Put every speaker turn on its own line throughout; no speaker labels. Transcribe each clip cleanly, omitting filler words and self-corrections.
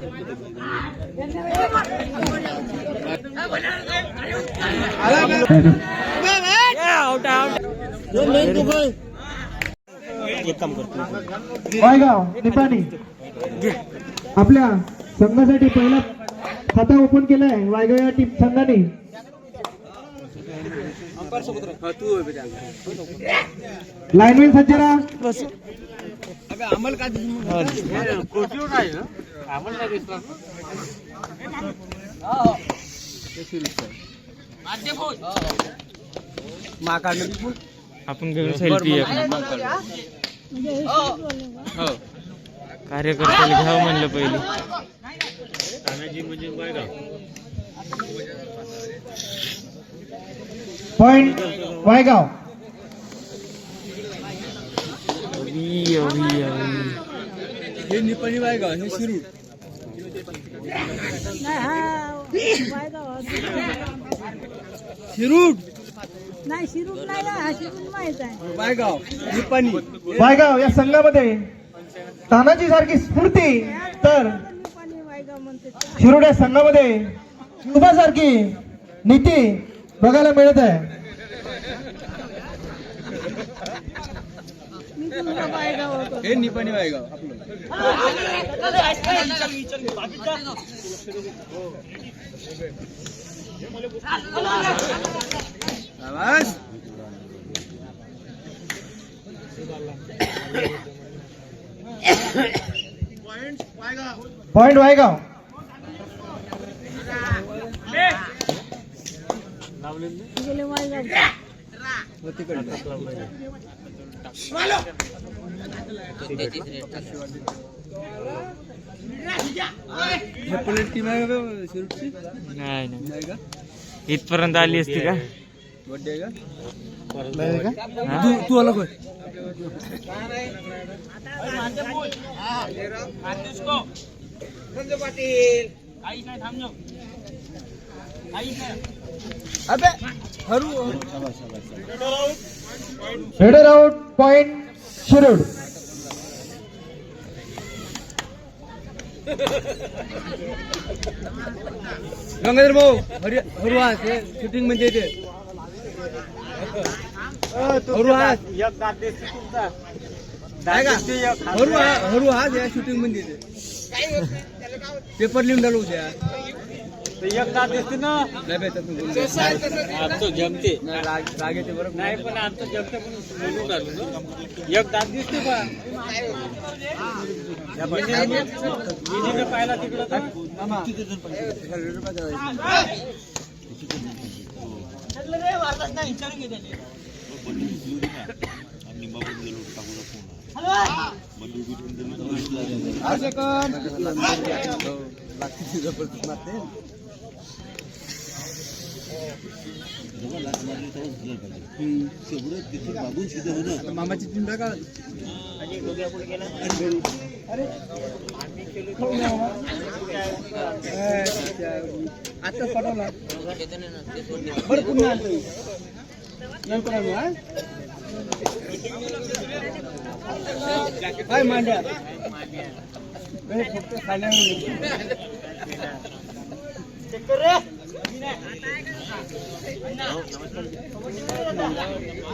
एक काम करतो
वायगाव निपाणी आपल्या संघासाठी पहिला खाता ओपन केलाय वायगाव या टीम संघाने. लाईनमॅन सज्ज राहा.
आपण सेल्फी कार्यकर्त्याला घ्यावं म्हणलं पहिले.
पॉइंट वायगाव.
हे निपाणी वायगाव हे शिरूर. शिरूर
नाही शिरूर नाही हा शिरूर माहित आहे.
वायगाव निपाणी
वायगाव या संघामध्ये तानाजी सारखी स्फूर्ती तर शिरूर या संघामध्ये क्युबा सारखी नीती बघायला मिळत आहे.
हे निपाणी वायगाव
पॉइंट वायगाव.
टीम आहे शिरूरची
नाही नाही इथपर्यंत आली असती का?
बड्डे का
हा?
तू अलग होय. अबे हरू
header out. Point Shirur.
Gangadhar भाऊ हरुहास हे शूटिंग मध्ये येते. हरुहास हरुहास या शूटिंग मध्ये येते. पेपर लिहून झालो उद्या एक दात दिसते ना. नाही भेटत आमचं जमते राग येते बरोबर नाही पण आमचं जमते पण एक दात दिसते बा पाहिला तिकडं मामाची टीम टाका. आता पटवला बरं पुन्हा नंतर काय मांड्या फक्त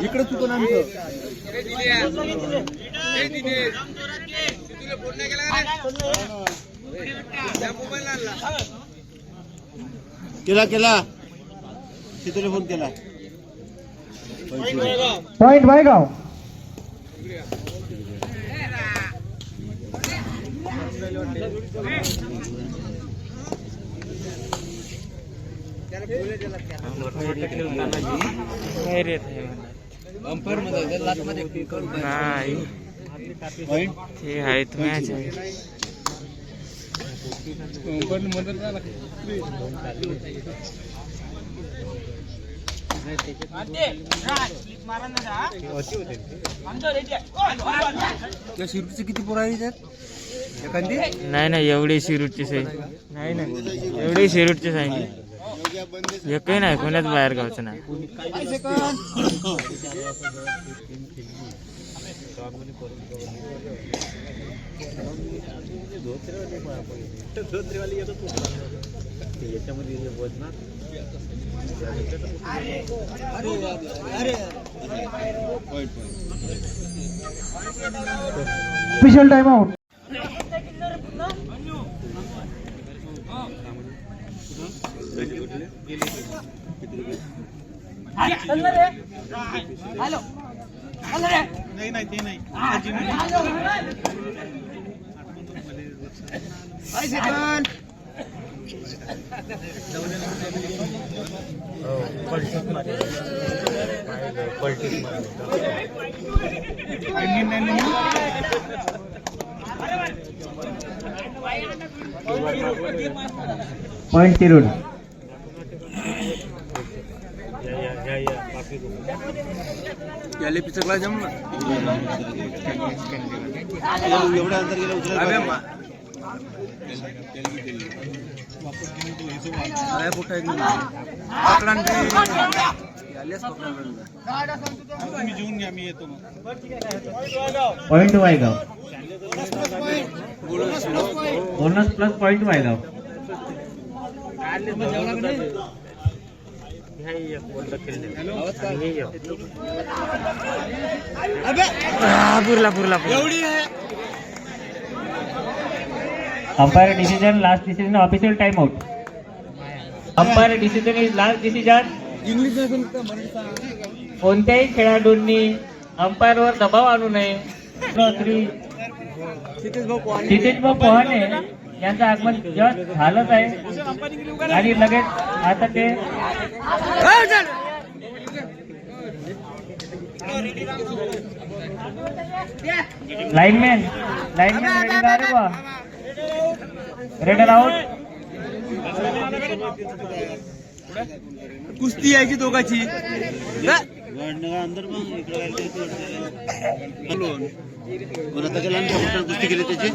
इकडे चुकून आमचं केला केला तिथे फोन केला.
पॉइंट वायगाव.
बाहेर येत आहे
अंपायर मध्ये लात मध्ये
नाही ते आहेत मॅच आहे.
शिरूरचे किती पोरं आहेत एखादी?
नाही नाही एवढे शिरूरचे सही नाही ना एवढे शिरूरचे सांगितले. एकही नाही कोणाच बाहेर गावचं नाही.
Special time out. Point Shirur.
याले पिचकला जम ना एवढ्या अंतर गेलं उचलायला अरे पोटा एक पकडा यालेच पकडा तुम्ही जेवून घ्या मी येतो मग.
Point Waygaon. Bonus plus point Waygaon. Umpire decision last decision official time out. Umpire decision is last decision. कोणत्याही खेळाडूंनी अंपायरवर दबाव आणू नये. श्री क्षितिज भाऊ पोहाणे यांचं आगमन जस्ट झालंच आहे आणि लगेच आता ते लाईनमॅन रेडी का रे बा. Raider out.
कुस्ती यायची दोघाची कुस्ती केली त्याची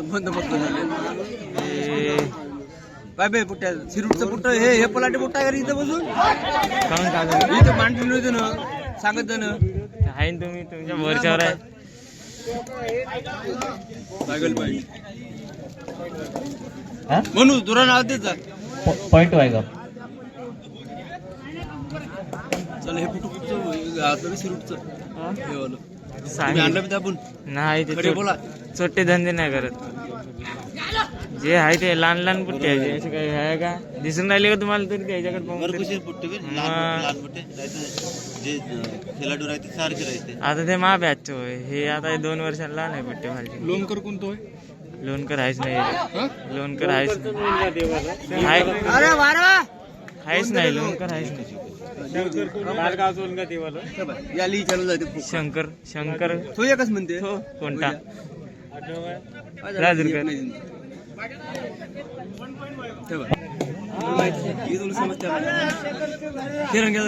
बंद काय बाय पुट्ट्या शिरूरचं पुट्ट हे पलाटे पुट्टा आहे इथं बसून इथं मांडून होते ना सांगत ना
आहे तुम्ही तुमच्या वरच्यावर आहे.
लागल पाहिजे म्हणून दुरा नाव देत
पॉइंट वायगाव.
चल हे कुठं कुठचं शिरूरचं आणलं बी दाबून
नाही ते
बोला
छोटे धंदे नाही करत. जे आहे ते लहान लहान पुट्टे आहे. असे काही आहे का दिसून राहिले का तुम्हाला तरी त्याच्याकडे आता ते मा बॅच होय. हे आता 2 वर्षांना लहान आहे पुट्टे भाजी.
लोणकर कोणतो आहे.
लोणकर आहेच नाही. लोणकर आहेच आहेच नाही. लोणकर आहेच नाही. शंकर शंकर
तो एकच म्हणते
कोणता राजूरकर.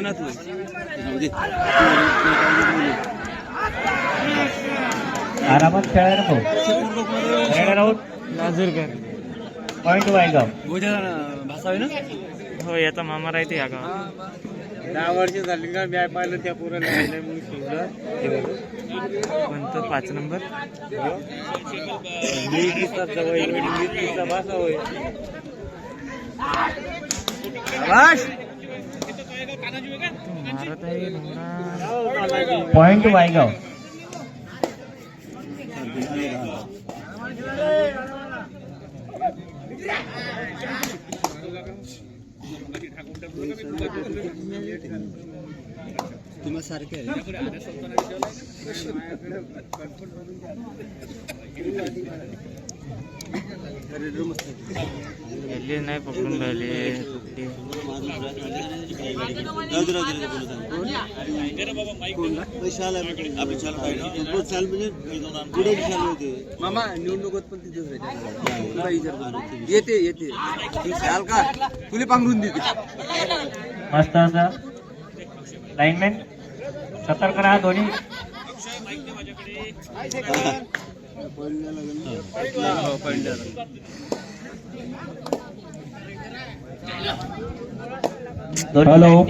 ना तू
आरामात खेळायला
राजूरकर.
पॉइंट वायगाव.
भाषा आहे ना.
हो याचा मामा राहते या गावात.
10 वर्ष झाली का मी पाहिलं त्या पुरण
कोणतं 5 नंबर मारत आहे.
पॉइंट वायगाव.
तुम्हा सारखे
नाही पकडून राहिले.
मामा निवडणुकीत पण तिथेच येते येते शाल का तुला पांघरून देते.
मस्त असा लाईनमॅन सतर्क राहा दोन्ही.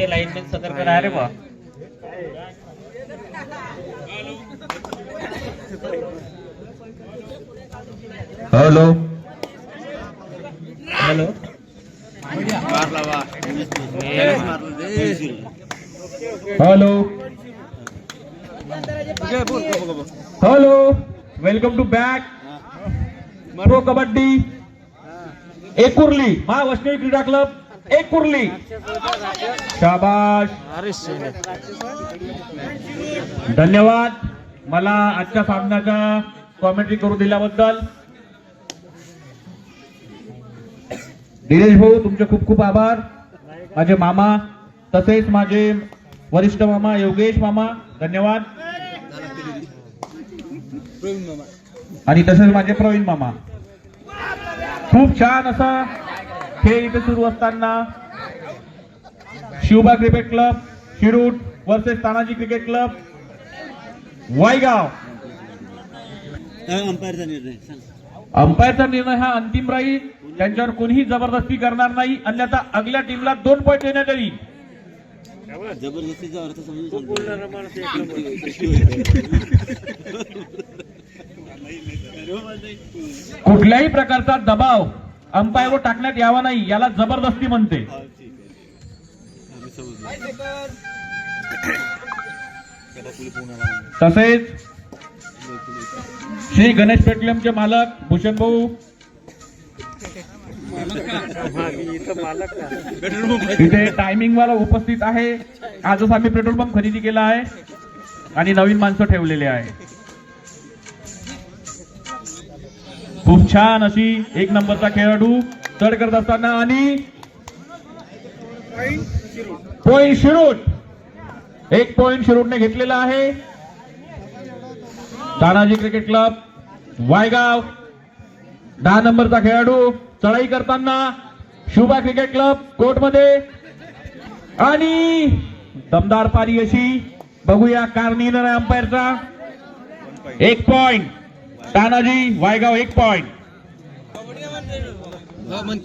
लाईनमॅन सतर्क राहा रे बा. Hello hello hello hello welcome to back pro kabaddi Ekurli Mahavaishnavi क्रीडा क्लब एकुर्ली. शाबाश, धन्यवाद मला आजच्या सामन्याचा कॉमेंट्री करू दिल्याबद्दल. दिनेश भाऊ तुमचे खूप खूप आभार. माझे मामा तसेच माझे वरिष्ठ मामा योगेश मामा धन्यवाद. आणि तसेच माझे प्रवीण मामा. खूप छान असा खेळ इथे सुरू असताना Shivba cricket club Shirur versus Tanaji cricket club Waygaon. अंपायरचा निर्णय हा अंतिम राहील. त्यांच्यावर कोणीही जबरदस्ती करणार नाही, अन्यथा अगल्या टीमला 2 पॉईंट देण्यात येईल.
जबरदस्तीचा अर्थ समजून
कुठल्याही प्रकारचा दबाव अंपायरवर टाकण्यात यावा नाही, याला जबरदस्ती म्हणते. तसेच श्री गणेश पेट्रोलियमचे मालक भूषण भाऊ इथे टायमिंग वाला उपस्थित आहे. आजच आम्ही पेट्रोल पंप खरेदी केला आहे आणि नवीन माणसं ठेवलेले आहे. खूप छान अशी 1 नंबरचा खेळाडू चढ करत असताना आणि पॉईंट शिरूर. 1 पॉईंट शिरूरने घेतलेला आहे. तानाजी क्रिकेट क्लब वायगाव 10 नंबरचा खेळाडू चढाई करताना शुभा क्रिकेट क्लब कोर्टमध्ये आणि दमदार पारी अशी बघूया कार निर्णय अंपायरचा. 1 पॉईंट तानाजी वायगाव 1 पॉईंट.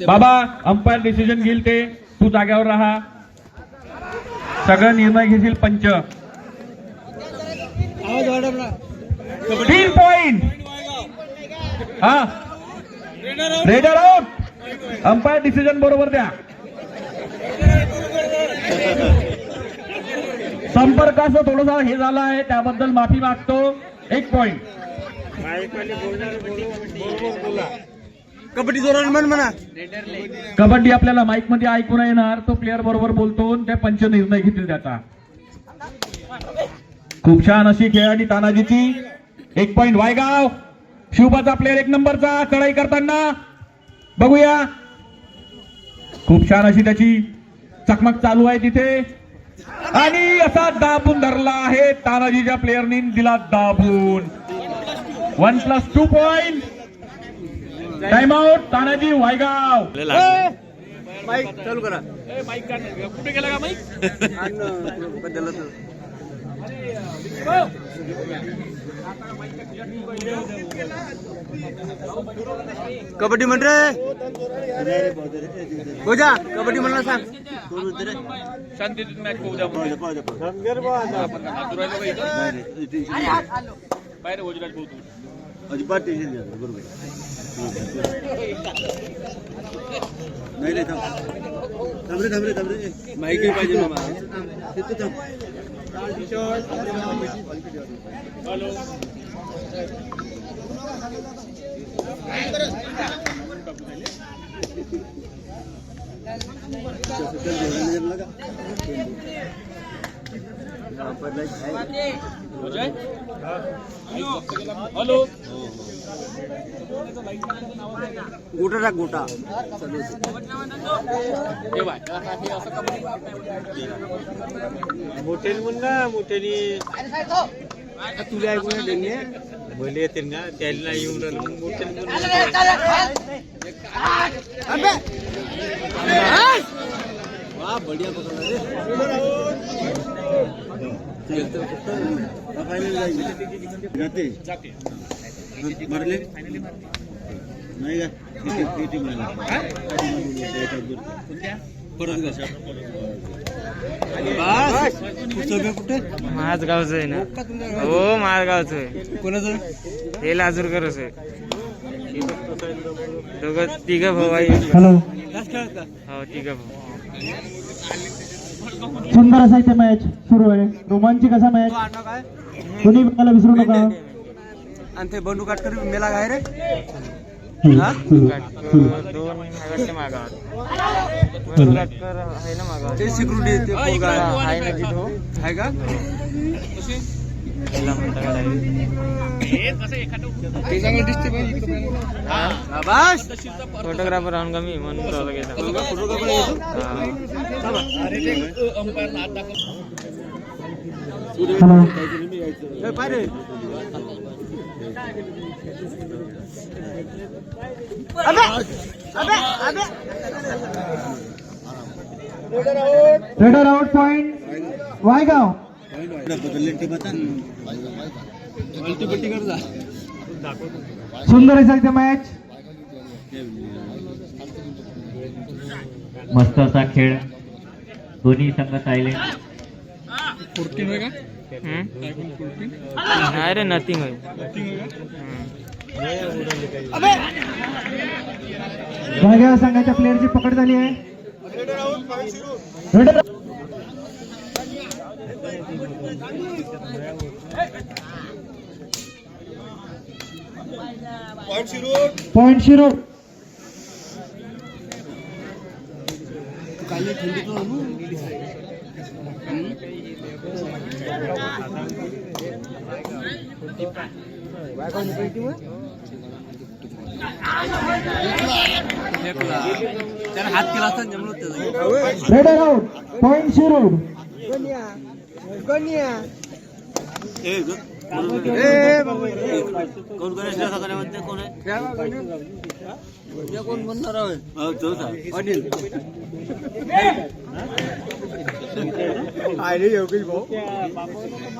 बाबा अंपायर डिसिजन घेईल ते तू जाग्यावर राहा. सगळा निर्णय घेतील पंच. 3 पॉईंट. हा रेडर आउट. अंपायर डिसिजन बरोबर द्या. संपर्काचं थोडंसं हे झालं आहे त्याबद्दल माफी मागतो. 1 पॉईंट.
कबड्डी जोरात म्हण म्हणा.
कबड्डी आपल्याला माईक मध्ये ऐकू नाही येणार. तो प्लेअर बरोबर बोलतो त्या पंच निर्णय घेतील त्याचा. खूप छान अशी खेळाडी तानाजीची. 1 पॉईंट वायगाव. शिवबाचा प्लेअर 1 नंबरचा चढाई करताना बघूया. खूप छान अशी त्याची चकमक चालू आहे तिथे आणि असा दाबून धरला आहे तानाजीच्या प्लेअरनी दिला दाबून. 1+2 point. Time out Tanaji Waygaon.
Mike चालू करा. माईक कुठे गेला का माईक? कबड्डी म्हण रे गोजा. कबड्डी म्हणला सांग. शांतीतून मॅच होऊ द्या. बाहेर वजराज बोलतो.
अजिबात टेन्शन घ्या. बरोबर नाही थांबरे
माहिती पाहिजे मामा. हॅलो हॅलो
गोटा टाक गोटा.
मोठ्याने म्हण ना. मोठ्याने तुला ऐकून त्यांनी भले येते ना त्याला येऊन राहिलं मग मोठ्याने
वा बढिया पकडला रे. जाते भरले नाही का परत कुठे
माझ गावचं आहे ना. हो माझ गावचं आहे.
कोणाचं
हे लाजूरकरच आहे. दोघं तिघं भाऊ आहे.
हॅलो,
हो तिघं भाऊ.
सुंदर असा इथे मॅच सुरू आहे. रोमांचिक असा मॅच, कोणी बघायला विसरू नका.
आणि ते बंडू काटकर मेला काय रे
सुरू.
दोन वाटते मागावर. काटकर आहे ना मागावर.
ते सिक्युरिटी ते पोरगा
आहे ना तिथं.
आहे का
त्याला म्हणता का
ते चांगलं दिसते बस
फोटोग्राफर राहून का मी म्हणून तुला गेला.
हॅलो,
पाहिजे
रेडर आउट पॉइंट वायगाव.
बदलले ते बता
मल्टीपट्टी कर जा
सुंदर असा इथे मॅच.
मस्त असा खेळ, दोन्ही संघ सायलेंट.
नाही रे नथिंग होईल.
वायगाव संघाच्या प्लेअरची पकड झाली आहे. रेडर पॉइंट शिरो.
त्याने हात केला असता जमलो
रेडर आउट पॉइंट शिरो.
कोण गणेश सगळे म्हणते कोण आहे कोण म्हणणार अनिल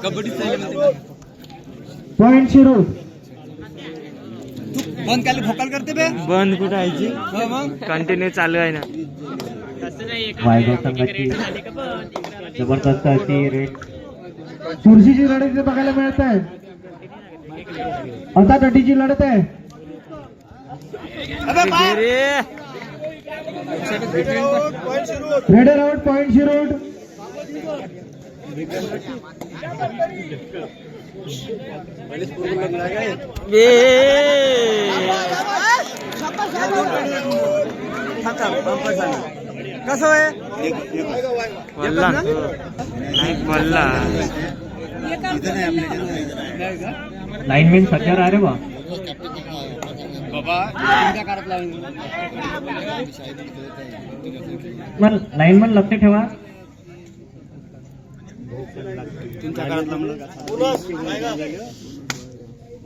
कबड्डी
पॉइंट शिरो.
बंद काल भोकाल करते बे
बंद कुठं आहे?
मग
कंटिन्यू चालू आहे ना.
वायगाव संघाची जबरदस्त अशी रेट.
चुरशीची लढत इथे बघायला मिळत आहे. आता तटीची लढत आहे. रेडर आउट पॉइंट शिरो.
कसं आहे
पल्ला नाही पल्ला.
लाईनमॅन सध्या रे बा. मग लाईनमॅन लक्ष ठेवा.
तुमच्या काळात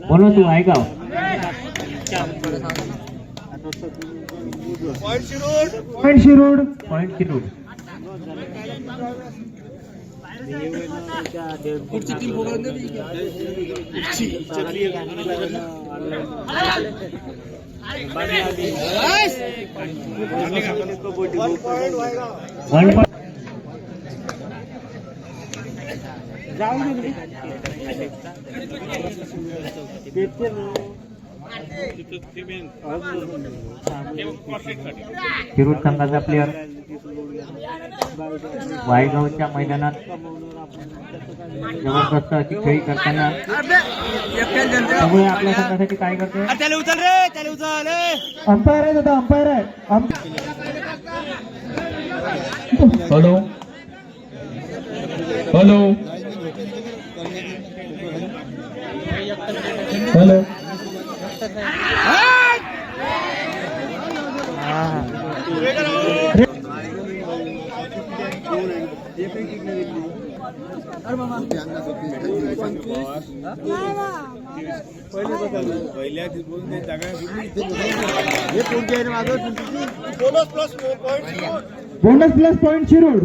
बोलो तू वायगाव.
पॉइंट शिरो.
पॉइंट शिरो.
पुढची टीम
वन पॉइंट. शिरूर संघाचा प्लेअर वायगावच्या मैदानात जबरदस्त अशी खेळी करताना त्यामुळे आपल्या संघासाठी काय करते.
त्याला उचल रे त्याला उचल
अंपायर आहे दादा, अंपायर आहे.
Hello hello hello.
Bonus plus point Shirur.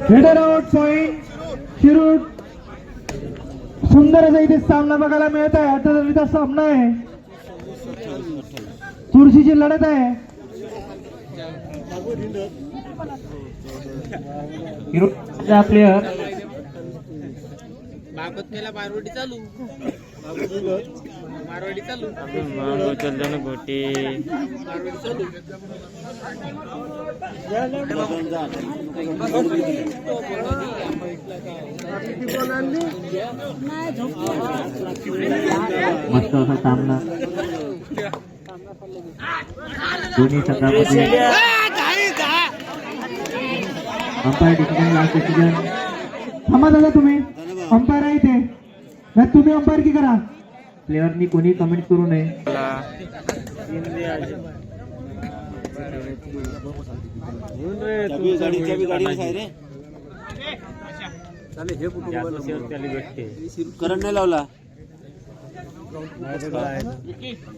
Header out point, Shirut. सुंदर असा इथे सामना बघायला मिळत आहे. अर्थदंडीचा सामना आहे, चुरशीची लढत आहे.
हिरोचा प्लेअर
उचलतो गोटी
मस्त असा सामना दोन्ही संघामध्ये. Umpire decision last decision.
थांबा दादा, तुम्ही अंपायर आहे इथे, नाही तुम्ही अंपायर की करा.
प्लेअरनी कोणी कमेंट करू नये.
करंट नाही लावला.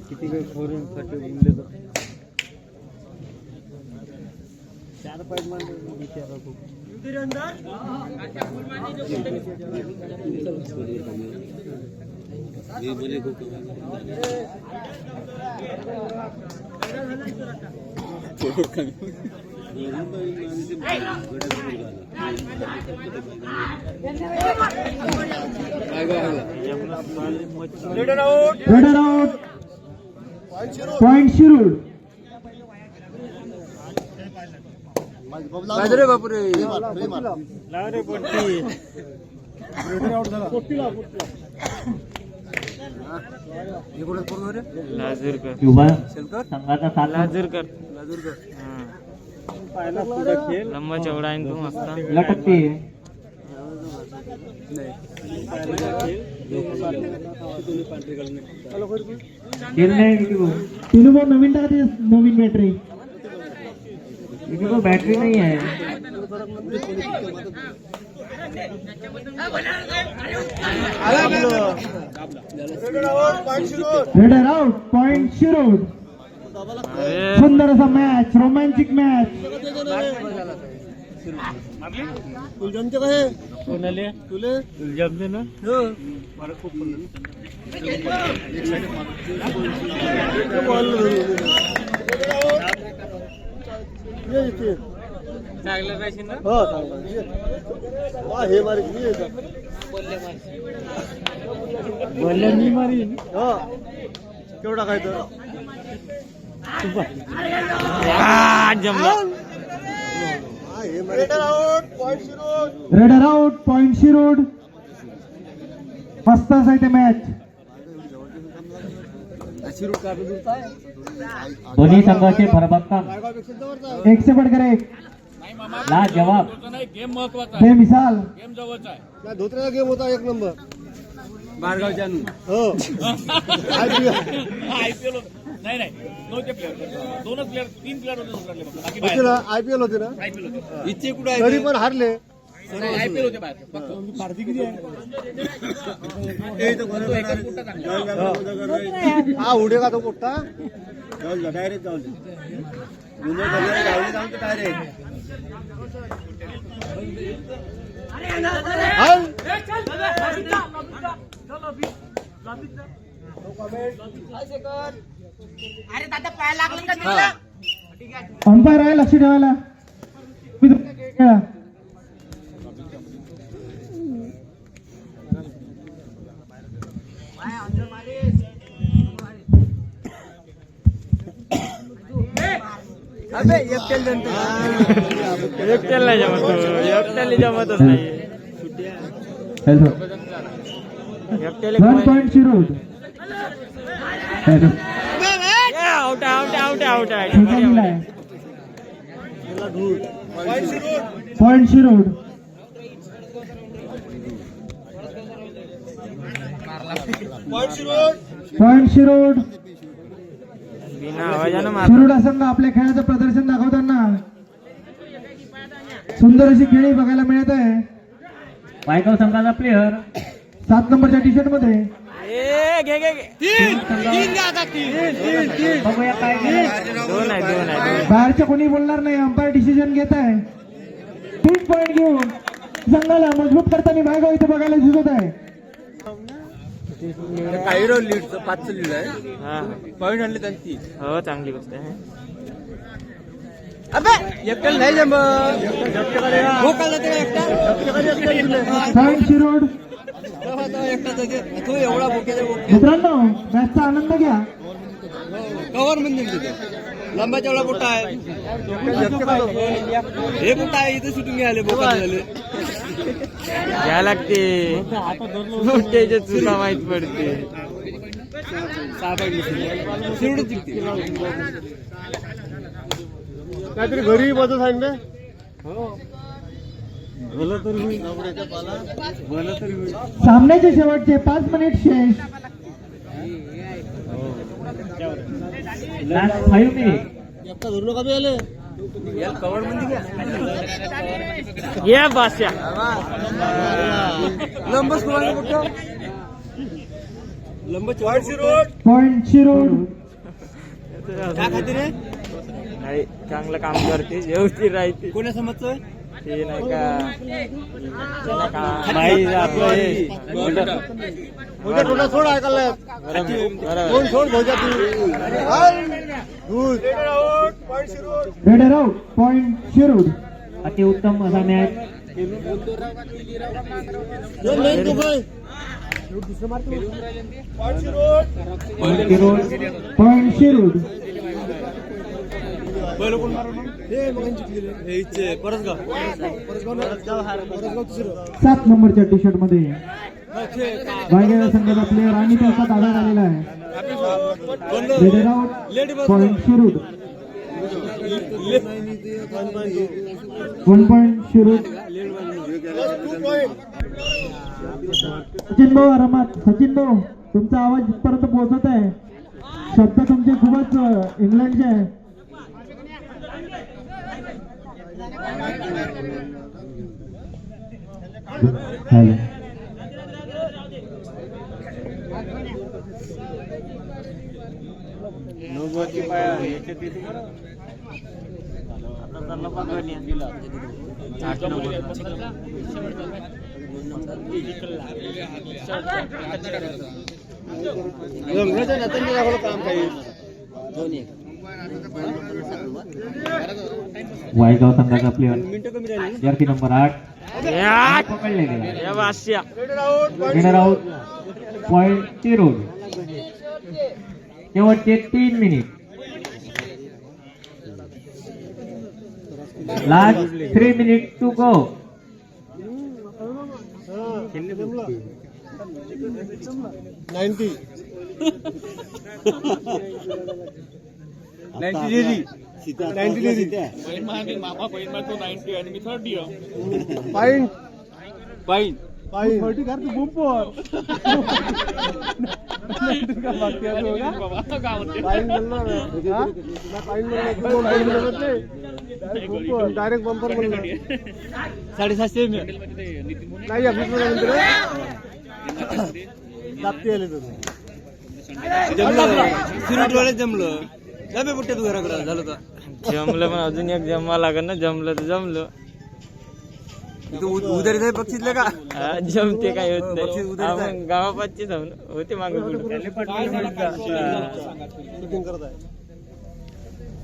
किती काही फोरून फटे उरले तर 4 पॉईंट मध्ये विचारा खूप
रेडर आउट, पॉइंट शिरूर.
लाजूरकर
युवा संघाचा साला
लाजूरकर लंबा चौडा आहे तो मस्त
लटकते. निर्णय
तिनुभाऊ नवीन टाकते, नवीन बॅटरी.
इनको बैटरी नहीं है.
Raider out, point Shirur. सुंदर असा मॅच, रोमॅन्टिक मॅच.
जमते का हे?
कोणाले
तुले
जमते ना
मला खूप
चांगलं पाहिजे ना
हे मारी
बोलल्या मारीन
केवढा काय तर
जमलं.
Raider out, point Shirur. मस्त असा इथे मॅच.
दोन्ही संघाचे भरभक्कम
एक से बढ़कर एक.
लाजवाब
बेमिसाल.
धोत्र्याचा गेम होता एक नंबर.
बारगावच्या
हो आयपीएल होते ना.
इच्छे कुठे
तरी पण हारले.
आयपीएल होते बाहेर
हा उडे का तो पोट्टा
डायरेक्ट जाऊन
अंपायर आहे, लक्ष ठेवायला. खेळा.
एकट्याला जमत एकट्याला जमतच नाही. एकट्याला
1 point Shirur.
Out out out out
ठोका दिलाय. पॉइंट शिरूर. पॉइंट शिरूर.
बिना आवाजानं मार.
शिरूर संघ आपल्या खेळाचं प्रदर्शन दाखवताना सुंदर अशी खेळी बघायला मिळत आहे.
वायगाव संघाचा प्लेअर
7 नंबरच्या टी शर्ट मध्ये.
बघूया काय
दोन आहे.
बाहेरच्या कोणी बोलणार नाही, अंपायर डिसिजन घेत आहे. 3 पॉइंट घेऊन संघाला मजबूत करताना वायगाव इथे बघायला दिसत आहे.
काही रोल लीडचं 5चं लीड आहे.
हा
पॉईंट आणले त्यांची.
हो चांगली गोष्ट आहे.
अबे एकट्याला नाही जमत. भोकाल जाते का एकटा?
पॉईंट शिरोड.
एकटा जाते. तो एवढा भोक्याच्या भोक्या.
मित्रांनो मॅचचा आनंद घ्या.
कव्हर म्हणजे तिथे लंबाच्या एवढा मोठा आहे. हे मोठा आहे इथे शूटिंग आले भोकाल झाले.
घ्या लागते मोठ्याच्या चुका माहित पडते.
6 पॉईंट शिरडच जिंकते.
काहीतरी घरी बदल सांग रे.
सामन्याचे शेवटचे 5 मिनिट शेष. Last 5 minute.
एकटा धरू नका बे आले.
याला कव्हर म्हणजे घ्या.
या बास्या
लंबच कोणाला मोठं लंब 40 रोड
पॉईंट शिरोड.
काय खाते रे?
नाही चांगलं काम करते व्यवस्थित राहते.
कोण्या समजतोय?
ते नाही का माहीत आपलं हे
भोजा थोडा सोड ऐकायला.
बरोबर.
कोण सोड भोजा तू.
Raider out. पॉईंट शिरोड.
अतिउत्तम असा मॅच.
पॉईंट शिरोड.
परत गाव
7 नंबरच्या टी शर्ट मध्ये वायगाव संघाचा प्लेअर आणि त्याचा आढळ आलेला आहे. Raider out. Point Shirod. 1 point Shirod. Sachin भाऊ आरामात. सचिन भाऊ तुमचा आवाज परत पोहोचत आहे. शब्द तुमचे खूपच इंग्लंडचे आहे. हॅलो. वायगाव संघाचा प्लेअर जर्सी नंबर 8 पकडले गेला.
या बास्या
रेडर आउट. पॉईंट शिरोड. शेवटचे 3 minute. Last 3 minute to go.
90
लिहिली.
90 लिहिली. पॉईंट
पाईन
पॉईंट डायरेक्ट बंपर म्हणलं
750
नाही आपली जापती आले तर
जमलं. शिरूटवाल्याच जमलं. जाबे मोठ्या तू घराकडे झालं तर
जमलं पण अजून एक जमवा लागेल ना. जमलं तर जमलं.
उधारी साहेब बक्षीसले का?
हा, जमते काय होत
बक्षीस
नाही.
उधारीच आहे.
आपण गावापासचे जाऊन होते मागे पुढे.
शूटिंग करत आहे.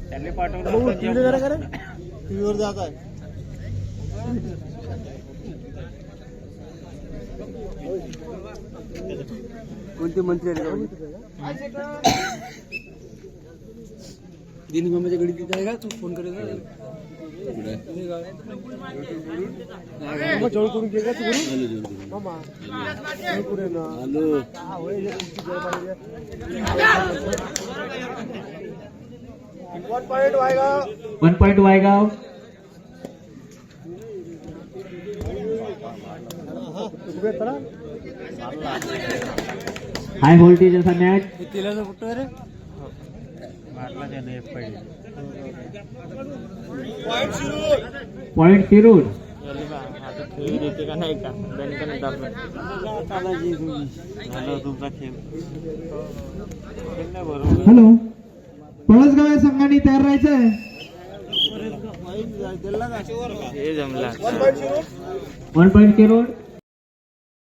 त्यांनी
टीव्हीवर जात आहे.
कोणते मंत्री आले का? दिनी मामाच्या गडी तिथे आहे का? तू फोन करेल ना.
जवळ करून घे का तू मामा पुढे ना. Hello 1 point Waygaon.
1 point Waygaon. High voltage असा मॅच.
तिला फुटतो रे.
पॉईंट शिरोड.
आता खेळ येते का नाही का? दणकन दाबलं. तुमचा खेळ बरोबर.
हॅलो. पळसगाव या संघाने तयार राहायचं आहे.
हे जमला.
1 पॉईंट शिरोड.